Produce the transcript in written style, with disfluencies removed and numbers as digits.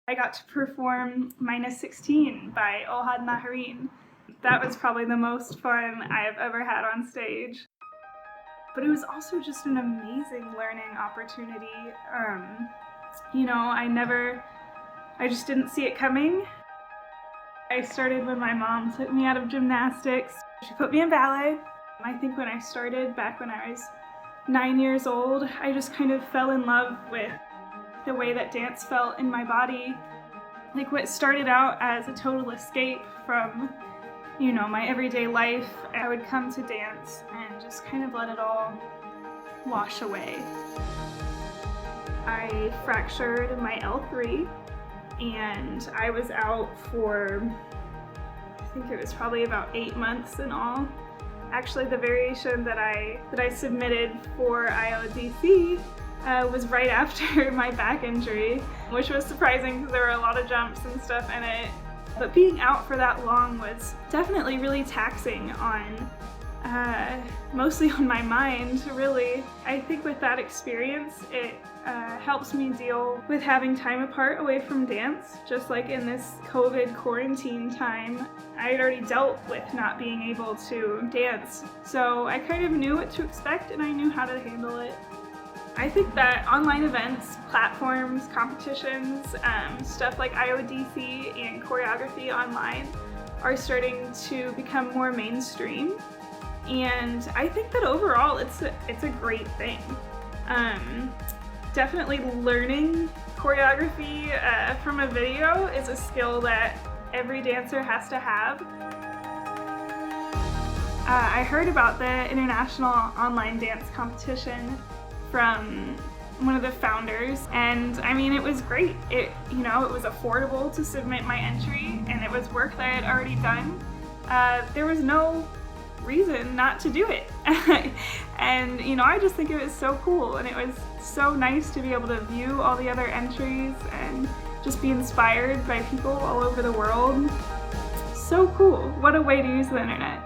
I got to perform Minus 16 by Ohad Naharin. That was probably the most fun I've ever had on stage. But it was also just an amazing learning opportunity. I just didn't see it coming. I started when my mom took me out of gymnastics. She put me in ballet. I think when I started, back when I was 9 years old, I just kind of fell in love with the way that dance felt in my body. Like what started out as a total escape from, my everyday life, I would come to dance and just kind of let it all wash away. I fractured my L3 and I was out for, I think it was probably about 8 months in all. Actually, the variation that I submitted for IODC was right after my back injury, which was surprising because there were a lot of jumps and stuff in it. But being out for that long was definitely really taxing on, mostly on my mind, really. I think with that experience, it helps me deal with having time apart away from dance. Just like in this COVID quarantine time, I had already dealt with not being able to dance. So I kind of knew what to expect and I knew how to handle it. I think that online events, platforms, competitions, stuff like IODC and choreography online are starting to become more mainstream. And I think that overall it's a great thing. Definitely learning choreography from a video is a skill that every dancer has to have. I heard about the International Online Dance Competition from one of the founders, and I mean, it was great. It was affordable to submit my entry, and it was work that I had already done. There was no reason not to do it. And I just think it was so cool, and it was so nice to be able to view all the other entries and just be inspired by people all over the world. So cool. What a way to use the internet.